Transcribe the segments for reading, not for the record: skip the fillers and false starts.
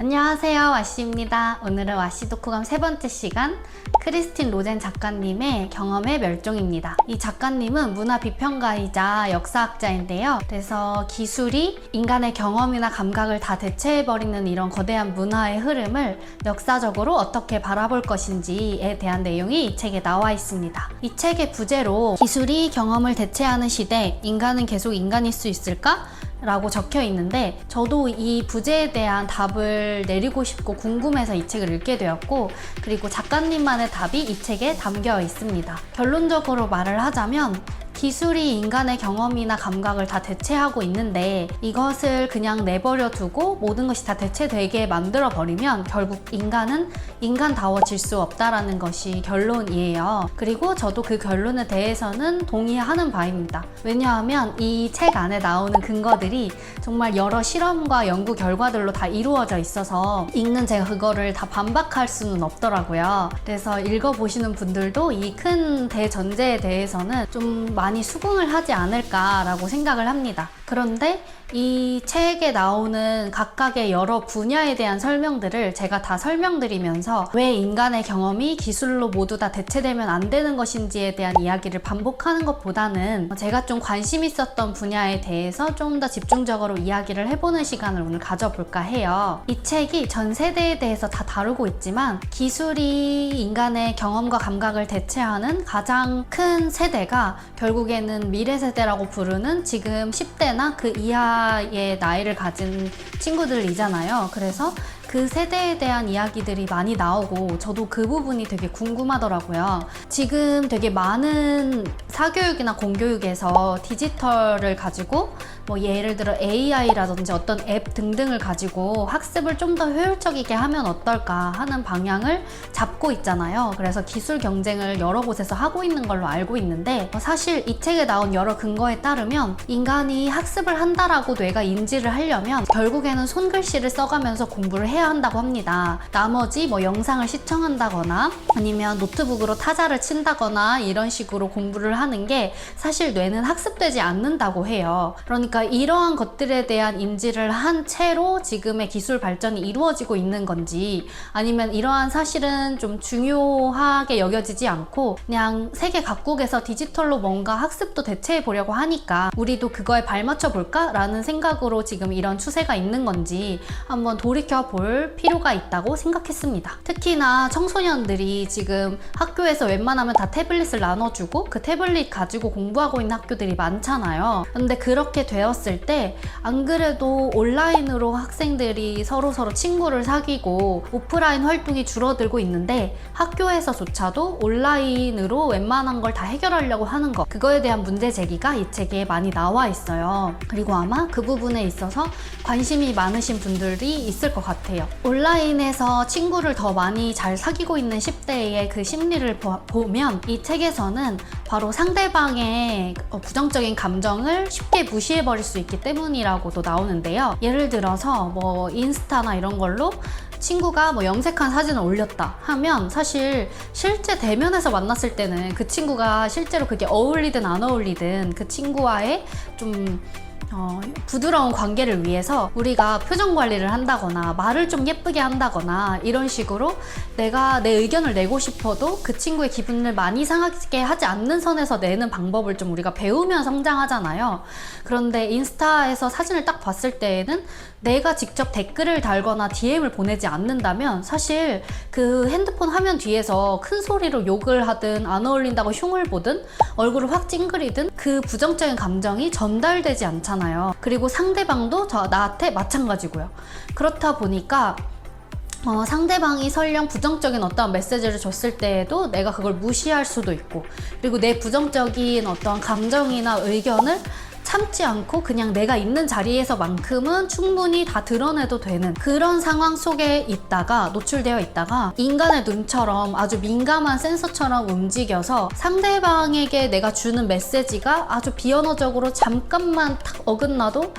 안녕하세요, 와씨입니다. 오늘은 와씨 독후감 세 번째 시간, 크리스틴 로젠 작가님의 경험의 멸종입니다. 이 작가님은 문화 비평가이자 역사학자인데요. 그래서 기술이 인간의 경험이나 감각을 다 대체해버리는 이런 거대한 문화의 흐름을 역사적으로 어떻게 바라볼 것인지에 대한 내용이 이 책에 나와 있습니다. 이 책의 부제로 기술이 경험을 대체하는 시대, 인간은 계속 인간일 수 있을까? 라고 적혀 있는데, 저도 이 부제에 대한 답을 내리고 싶고 궁금해서 이 책을 읽게 되었고, 그리고 작가님만의 답이 이 책에 담겨 있습니다. 결론적으로 말을 하자면 기술이 인간의 경험이나 감각을 다 대체하고 있는데, 이것을 그냥 내버려 두고 모든 것이 다 대체되게 만들어 버리면 결국 인간은 인간다워질 수 없다라는 것이 결론이에요. 그리고 저도 그 결론에 대해서는 동의하는 바입니다. 왜냐하면 이 책 안에 나오는 근거들이 정말 여러 실험과 연구 결과들로 다 이루어져 있어서 읽는 제가 그거를 다 반박할 수는 없더라고요. 그래서 읽어보시는 분들도 이 큰 대전제에 대해서는 좀 많이 수긍을 하지 않을까라고 생각을 합니다. 그런데 이 책에 나오는 각각의 여러 분야에 대한 설명들을 제가 다 설명드리면서 왜 인간의 경험이 기술로 모두 다 대체되면 안 되는 것인지에 대한 이야기를 반복하는 것보다는 제가 좀 관심 있었던 분야에 대해서 좀 더 집중적으로 이야기를 해보는 시간을 오늘 가져볼까 해요. 이 책이 전 세대에 대해서 다 다루고 있지만 기술이 인간의 경험과 감각을 대체하는 가장 큰 세대가 결국에는 미래 세대라고 부르는 지금 10대나 그 이하의 나이를 가진 친구들이잖아요. 그래서 그 세대에 대한 이야기들이 많이 나오고 저도 그 부분이 되게 궁금하더라고요. 지금 되게 많은 사교육이나 공교육에서 디지털을 가지고 뭐 예를 들어 AI라든지 어떤 앱 등등을 가지고 학습을 좀 더 효율적이게 하면 어떨까 하는 방향을 잡고 있잖아요. 그래서 기술 경쟁을 여러 곳에서 하고 있는 걸로 알고 있는데, 사실 이 책에 나온 여러 근거에 따르면 인간이 학습을 한다라고 뇌가 인지를 하려면 결국에는 손글씨를 써가면서 공부를 해야 한다고 합니다. 나머지 뭐 영상을 시청한다거나 아니면 노트북으로 타자를 친다거나 이런 식으로 공부를 하는 게 사실 뇌는 학습되지 않는다고 해요. 그러니까 이러한 것들에 대한 인지를 한 채로 지금의 기술 발전이 이루어지고 있는 건지, 아니면 이러한 사실은 좀 중요하게 여겨지지 않고 그냥 세계 각국에서 디지털로 뭔가 학습도 대체해 보려고 하니까 우리도 그거에 발맞춰 볼까? 라는 생각으로 지금 이런 추세가 있는 건지 한번 돌이켜 볼 필요가 있다고 생각했습니다. 특히나 청소년들이 지금 학교에서 웬만하면 다 태블릿을 나눠주고 그 태블릿 가지고 공부하고 있는 학교들이 많잖아요. 근데 그렇게 되었을 때 안 그래도 온라인으로 학생들이 서로 친구를 사귀고 오프라인 활동이 줄어들고 있는데 학교에서조차도 온라인으로 웬만한 걸 다 해결하려고 하는 것, 그거에 대한 문제 제기가 이 책에 많이 나와 있어요. 그리고 아마 그 부분에 있어서 관심이 많으신 분들이 있을 것 같아요. 온라인에서 친구를 더 많이 잘 사귀고 있는 10대의 그 심리를 보면 이 책에서는 바로 상대방의 부정적인 감정을 쉽게 무시해버릴 수 있기 때문이라고도 나오는데요. 예를 들어서 뭐 인스타나 이런 걸로 친구가 뭐 염색한 사진을 올렸다 하면 사실 실제 대면에서 만났을 때는 그 친구가 실제로 그게 어울리든 안 어울리든 그 친구와의 좀 부드러운 관계를 위해서 우리가 표정 관리를 한다거나 말을 좀 예쁘게 한다거나 이런 식으로 내가 내 의견을 내고 싶어도 그 친구의 기분을 많이 상하게 하지 않는 선에서 내는 방법을 좀 우리가 배우면 성장하잖아요. 그런데 인스타에서 사진을 딱 봤을 때에는 내가 직접 댓글을 달거나 DM을 보내지 않는다면 사실 그 핸드폰 화면 뒤에서 큰 소리로 욕을 하든 안 어울린다고 흉을 보든 얼굴을 확 찡그리든 그 부정적인 감정이 전달되지 않잖아요. 그리고 상대방도 나한테 마찬가지고요. 그렇다 보니까 상대방이 설령 부정적인 어떤 메시지를 줬을 때에도 내가 그걸 무시할 수도 있고, 그리고 내 부정적인 어떤 감정이나 의견을 참지 않고 그냥 내가 있는 자리에서만큼은 충분히 다 드러내도 되는 그런 상황 속에 있다가 노출되어 있다가 인간의 눈처럼 아주 민감한 센서처럼 움직여서 상대방에게 내가 주는 메시지가 아주 비언어적으로 잠깐만 탁 어긋나도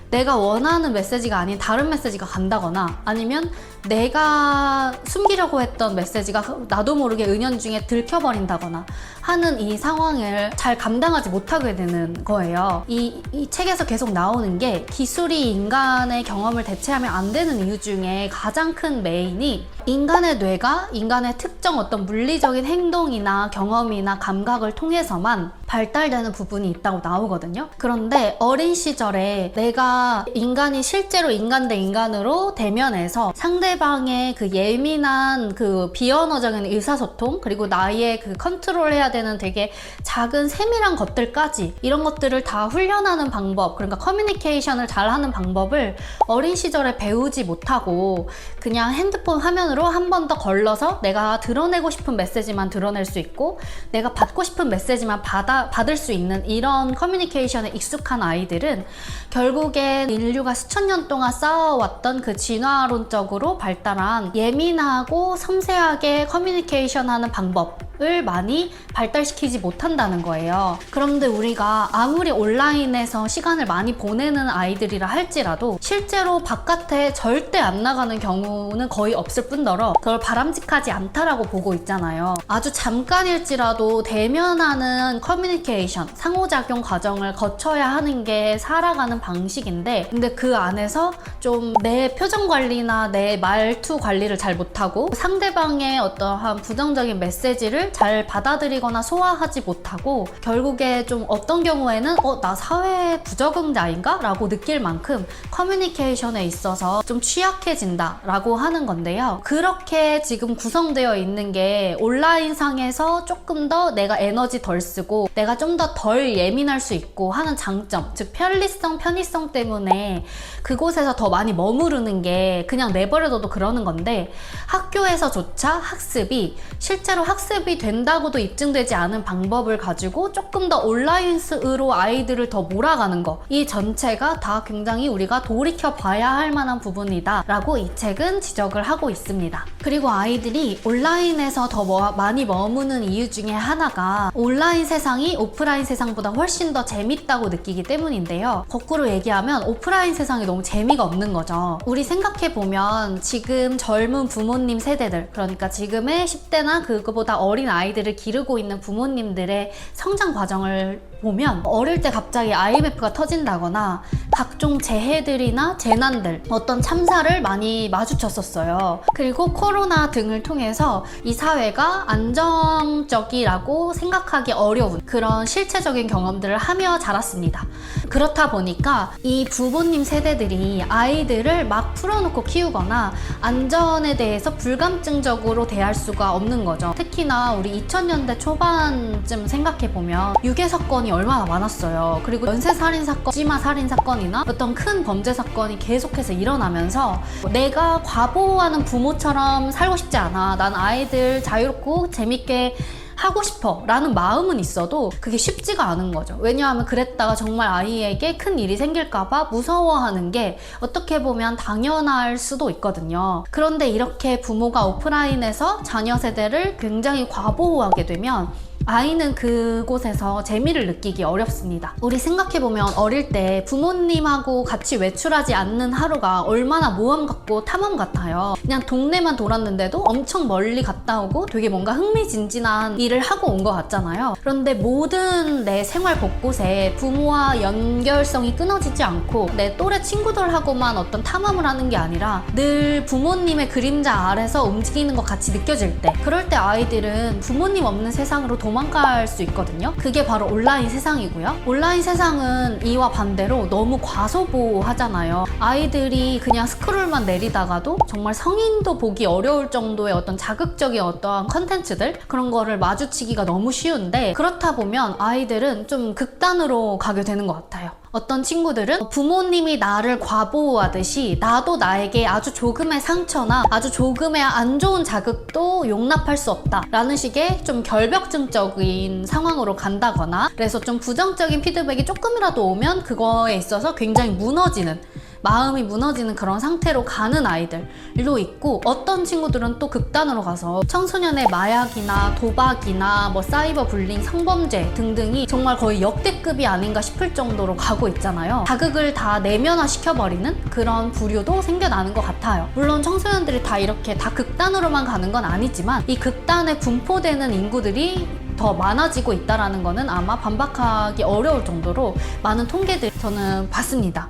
내가 원하는 메시지가 아닌 다른 메시지가 간다거나, 아니면 내가 숨기려고 했던 메시지가 나도 모르게 은연중에 들켜버린다거나 하는 이 상황을 잘 감당하지 못하게 되는 거예요. 이 책에서 계속 나오는 게 기술이 인간의 경험을 대체하면 안 되는 이유 중에 가장 큰 메인이 인간의 뇌가 인간의 특정 어떤 물리적인 행동이나 경험이나 감각을 통해서만 발달되는 부분이 있다고 나오거든요. 그런데 어린 시절에 내가 인간이 실제로 인간 대 인간으로 대면해서 상대방의 그 예민한 그 비언어적인 의사소통, 그리고 나의 그 컨트롤해야 되는 되게 작은 세밀한 것들까지, 이런 것들을 다 훈련하는 방법, 그러니까 커뮤니케이션을 잘하는 방법을 어린 시절에 배우지 못하고 그냥 핸드폰 화면으로 한 번 더 걸러서 내가 드러내고 싶은 메시지만 드러낼 수 있고 내가 받고 싶은 메시지만 받을 수 있는 이런 커뮤니케이션에 익숙한 아이들은 결국엔 인류가 수천 년 동안 쌓아왔던 그 진화론적으로 발달한 예민하고 섬세하게 커뮤니케이션하는 방법을 많이 발달시키지 못한다는 거예요. 그런데 우리가 아무리 온라인에서 시간을 많이 보내는 아이들이라 할지라도 실제로 바깥에 절대 안 나가는 경우는 거의 없을 뿐더러 그걸 바람직하지 않다라고 보고 있잖아요. 아주 잠깐일지라도 대면하는 커뮤니케이션, 상호작용 과정을 거쳐야 하는 게 살아가는 방식인데, 근데 그 안에서 좀 내 표정 관리나 내 말투 관리를 잘 못하고 상대방의 어떠한 부정적인 메시지를 잘 받아들이거나 소화하지 못하고 결국에 좀 어떤 경우에는 나 사회 부적응자인가? 라고 느낄 만큼 커뮤니케이션에 있어서 좀 취약해진다 라고 하는 건데요. 그렇게 지금 구성되어 있는 게 온라인상에서 조금 더 내가 에너지 덜 쓰고 내가 좀 더 덜 예민할 수 있고 하는 장점, 즉 편리성, 편의성 때문에 그곳에서 더 많이 머무르는 게 그냥 내버려둬도 그러는 건데, 학교에서조차 학습이 실제로 학습이 된다고도 입증되지 않은 방법을 가지고 조금 더 온라인으로 아이들을 더 몰아가는 거, 이 전체가 다 굉장히 우리가 돌이켜 봐야 할 만한 부분이다 라고 이 책은 지적을 하고 있습니다. 그리고 아이들이 온라인에서 더 많이 머무는 이유 중에 하나가 온라인 세상이 오프라인 세상보다 훨씬 더 재밌다고 느끼기 때문인데요. 거꾸로 얘기하면 오프라인 세상이 너무 재미가 없는 거죠. 우리 생각해보면 지금 젊은 부모님 세대들, 그러니까 지금의 10대나 그거보다 어린 아이들을 기르고 있는 부모님들의 성장 과정을 보면 어릴 때 갑자기 IMF가 터진다거나 각종 재해들이나 재난들, 어떤 참사를 많이 마주쳤었어요. 그리고 코로나 등을 통해서 이 사회가 안정적이라고 생각하기 어려운 그런 실체적인 경험들을 하며 자랐습니다. 그렇다 보니까 이 부모님 세대들이 아이들을 막 풀어놓고 키우거나 안전에 대해서 불감증적으로 대할 수가 없는 거죠. 특히나 우리 2000년대 초반쯤 생각해보면 유괴 사건이 얼마나 많았어요. 그리고 연쇄살인사건, 찜화살인사건이나 어떤 큰 범죄 사건이 계속해서 일어나면서 내가 과보호하는 부모처럼 살고 싶지 않아, 난 아이들 자유롭고 재밌게 하고 싶어 라는 마음은 있어도 그게 쉽지가 않은 거죠. 왜냐하면 그랬다가 정말 아이에게 큰 일이 생길까봐 무서워하는 게 어떻게 보면 당연할 수도 있거든요. 그런데 이렇게 부모가 오프라인에서 자녀 세대를 굉장히 과보호하게 되면 아이는 그곳에서 재미를 느끼기 어렵습니다. 우리 생각해보면 어릴 때 부모님하고 같이 외출하지 않는 하루가 얼마나 모험 같고 탐험 같아요. 그냥 동네만 돌았는데도 엄청 멀리 갔다 오고 되게 뭔가 흥미진진한 일을 하고 온 것 같잖아요. 그런데 모든 내 생활 곳곳에 부모와 연결성이 끊어지지 않고 내 또래 친구들하고만 어떤 탐험을 하는 게 아니라 늘 부모님의 그림자 아래서 움직이는 것 같이 느껴질 때, 그럴 때 아이들은 부모님 없는 세상으로 도망갈 수 있거든요. 그게 바로 온라인 세상이고요. 온라인 세상은 이와 반대로 너무 과소보호하잖아요. 아이들이 그냥 스크롤만 내리다가도 정말 성인도 보기 어려울 정도의 어떤 자극적인 어떠한 컨텐츠들, 그런 거를 마주치기가 너무 쉬운데, 그렇다 보면 아이들은 좀 극단으로 가게 되는 것 같아요. 어떤 친구들은 부모님이 나를 과보호하듯이 나도 나에게 아주 조금의 상처나 아주 조금의 안 좋은 자극도 용납할 수 없다 라는 식의 좀 결벽증적인 상황으로 간다거나, 그래서 좀 부정적인 피드백이 조금이라도 오면 그거에 있어서 굉장히 무너지는, 마음이 무너지는 그런 상태로 가는 아이들도 있고, 어떤 친구들은 또 극단으로 가서 청소년의 마약이나 도박이나 뭐 사이버 불링, 성범죄 등등이 정말 거의 역대급이 아닌가 싶을 정도로 가고 있잖아요. 자극을 다 내면화 시켜버리는 그런 부류도 생겨나는 것 같아요. 물론 청소년들이 다 이렇게 다 극단으로만 가는 건 아니지만 이 극단에 분포되는 인구들이 더 많아지고 있다라는 거는 아마 반박하기 어려울 정도로 많은 통계들이 저는 봤습니다.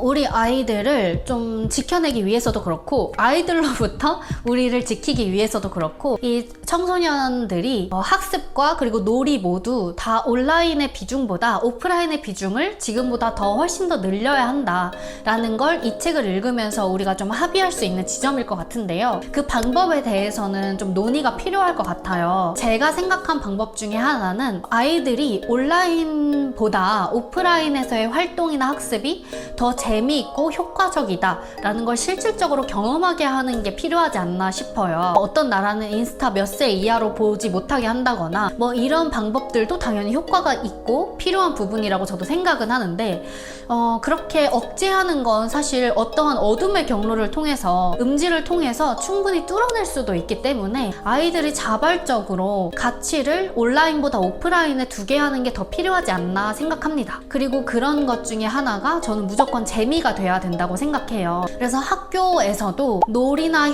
우리 아이들을 좀 지켜내기 위해서도 그렇고 아이들로부터 우리를 지키기 위해서도 그렇고 이 청소년들이 학습과 그리고 놀이 모두 다 온라인의 비중보다 오프라인의 비중을 지금보다 더 훨씬 더 늘려야 한다라는 걸 이 책을 읽으면서 우리가 좀 합의할 수 있는 지점일 것 같은데요. 그 방법에 대해서는 좀 논의가 필요할 것 같아요. 제가 생각한 방법 중에 하나는 아이들이 온라인보다 오프라인에서의 활동이나 학습이 더 재미있고 효과적이다 라는 걸 실질적으로 경험하게 하는 게 필요하지 않나 싶어요. 어떤 나라는 인스타 몇 세 이하로 보지 못하게 한다거나 뭐 이런 방법들도 당연히 효과가 있고 필요한 부분이라고 저도 생각은 하는데 그렇게 억제하는 건 사실 어떠한 어둠의 경로를 통해서 음지를 통해서 충분히 뚫어낼 수도 있기 때문에 아이들이 자발적으로 가치를 온라인보다 오프라인에 두게 하는 게 더 필요하지 않나 생각합니다. 그리고 그런 것 중에 하나가 저는 무조건 재미가 돼야 된다고 생각해요. 그래서 학교에서도 놀이나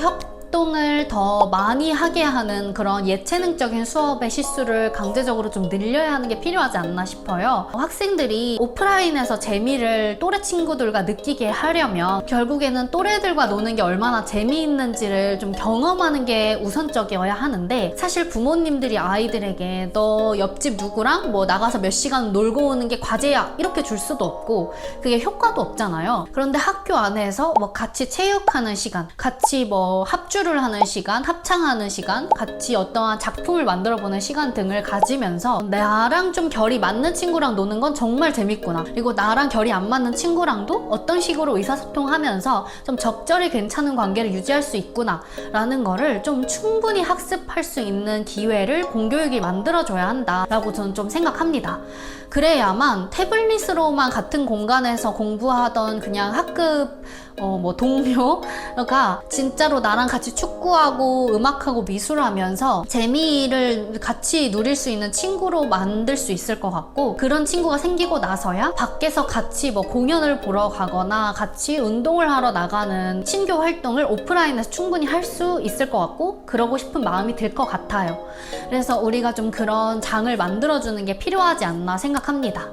활동을 더 많이 하게 하는 그런 예체능적인 수업의 실수를 강제적으로 좀 늘려야 하는 게 필요하지 않나 싶어요. 학생들이 오프라인에서 재미를 또래 친구들과 느끼게 하려면 결국에는 또래들과 노는 게 얼마나 재미있는지를 좀 경험하는 게 우선적이어야 하는데 사실 부모님들이 아이들에게 너 옆집 누구랑 뭐 나가서 몇 시간 놀고 오는 게 과제야 이렇게 줄 수도 없고 그게 효과도 없잖아요. 그런데 학교 안에서 뭐 같이 체육하는 시간, 같이 뭐 합주를 하는 시간, 합창하는 시간, 같이 어떠한 작품을 만들어보는 시간 등을 가지면서 나랑 좀 결이 맞는 친구랑 노는 건 정말 재밌구나, 그리고 나랑 결이 안 맞는 친구랑도 어떤 식으로 의사소통하면서 좀 적절히 괜찮은 관계를 유지할 수 있구나 라는 거를 좀 충분히 학습할 수 있는 기회를 공교육이 만들어줘야 한다라고 저는 좀 생각합니다. 그래야만 태블릿으로만 같은 공간에서 공부하던 그냥 학급 뭐 동료가 진짜로 나랑 같이 축구하고 음악하고 미술하면서 재미를 같이 누릴 수 있는 친구로 만들 수 있을 것 같고, 그런 친구가 생기고 나서야 밖에서 같이 뭐 공연을 보러 가거나 같이 운동을 하러 나가는 친교 활동을 오프라인에서 충분히 할 수 있을 것 같고 그러고 싶은 마음이 들 것 같아요. 그래서 우리가 좀 그런 장을 만들어주는 게 필요하지 않나 생각합니다.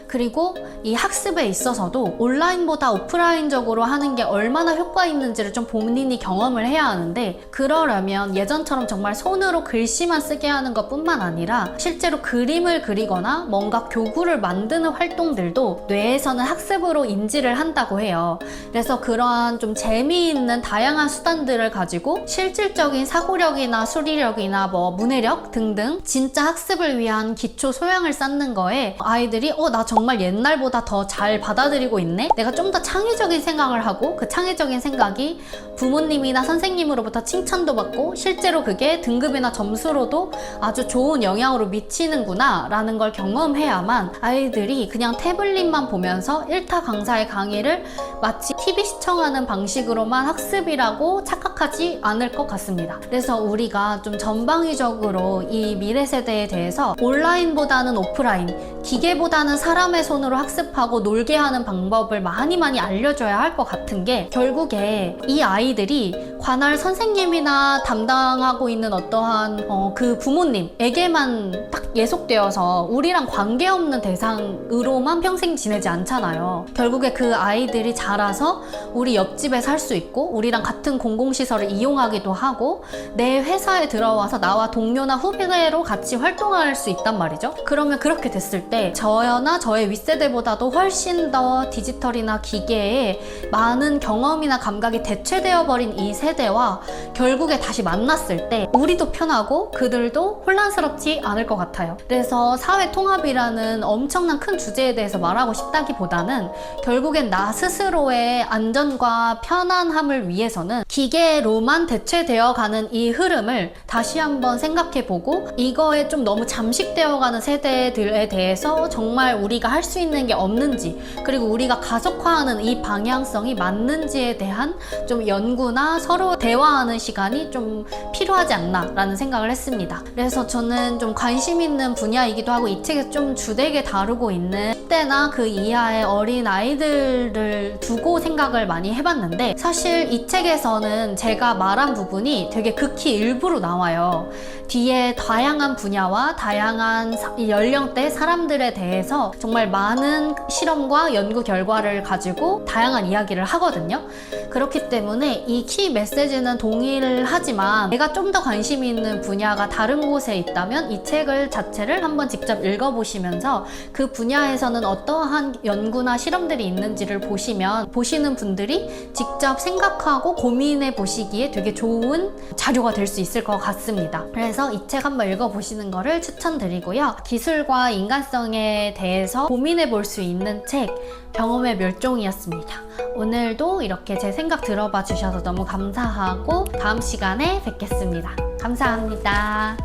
그리고 이 학습에 있어서도 온라인보다 오프라인적으로 하는 게 얼마나 효과 있는지를 좀 본인이 경험을 해야 하는데, 그러려면 예전처럼 정말 손으로 글씨만 쓰게 하는 것 뿐만 아니라 실제로 그림을 그리거나 뭔가 교구를 만드는 활동들도 뇌에서는 학습으로 인지를 한다고 해요. 그래서 그러한 좀 재미있는 다양한 수단들을 가지고 실질적인 사고력이나 수리력이나 뭐 문해력 등등 진짜 학습을 위한 기초 소양을 쌓는 거에 아이들이 나 정말 옛날보다 더 잘 받아들이고 있네? 내가 좀 더 창의적인 생각을 하고 그 창의적인 생각이 부모님이나 선생님으로부터 칭찬도 받고 실제로 그게 등급이나 점수로도 아주 좋은 영향으로 미치는구나 라는 걸 경험해야만 아이들이 그냥 태블릿만 보면서 1타 강사의 강의를 마치 TV 시청하는 방식으로만 학습이라고 착각하지 않을 것 같습니다. 그래서 우리가 좀 전방위적으로 이 미래 세대에 대해서 온라인보다는 오프라인, 기계보다는 사람의 손으로 학습하고 놀게 하는 방법을 많이 알려줘야 할 것 같은 게, 결국에 이 아이들이 관할 선생님이나 담당하고 있는 어떠한 그 부모님에게만 딱 예속되어서 우리랑 관계없는 대상으로만 평생 지내지 않잖아요. 결국에 그 아이들이 자라서 우리 옆집에 살 수 있고 우리랑 같은 공공시설을 이용하기도 하고 내 회사에 들어와서 나와 동료나 후배로 같이 활동할 수 있단 말이죠. 그러면 그렇게 됐을 때 저나 저의 윗세대보다도 훨씬 더 디지털이나 기계에 많은 경험이나 감각이 대체되어 버린 이 세대와 결국에 다시 만났을 때 우리도 편하고 그들도 혼란스럽지 않을 것 같아요. 그래서 사회 통합이라는 엄청난 큰 주제에 대해서 말하고 싶다기보다는 결국엔 나 스스로의 안전과 편안함을 위해서는 기계로만 대체되어 가는 이 흐름을 다시 한번 생각해보고 이거에 좀 너무 잠식되어 가는 세대들에 대해서 정말 우리가 할 수 있는 게 없는지, 그리고 우리가 가속화하는 이 방향성이 맞는지에 대한 좀 연구나 서로 대화하는 시간이 좀 필요하지 않나 라는 생각을 했습니다. 그래서 저는 좀 관심 있는 분야이기도 하고 이 책에서 좀 주되게 다루고 있는 10대나 그 이하의 어린 아이들을 두고 생각을 많이 해봤는데, 사실 이 책에서는 제가 말한 부분이 되게 극히 일부로 나와요. 뒤에 다양한 분야와 다양한 연령대 사람들에 대해서 정말 많은 실험과 연구 결과를 가지고 다양한 이야기를 하거든요. 그렇기 때문에 이 키 메시지는 동의를 하지만 내가 좀 더 관심이 있는 분야가 다른 곳에 있다면 이 책을 자체를 한번 직접 읽어보시면서 그 분야에서는 어떠한 연구나 실험들이 있는지를 보시는 분들이 직접 생각하고 고민해 보시기에 되게 좋은 자료가 될 수 있을 것 같습니다. 그래서 이 책 한번 읽어보시는 거를 추천드리고요. 기술과 인간성에 대해서 고민해 볼 수 있는 책, 경험의 멸종이었습니다. 오늘도 이렇게 제 생각 들어봐 주셔서 너무 감사하고 다음 시간에 뵙겠습니다. 감사합니다.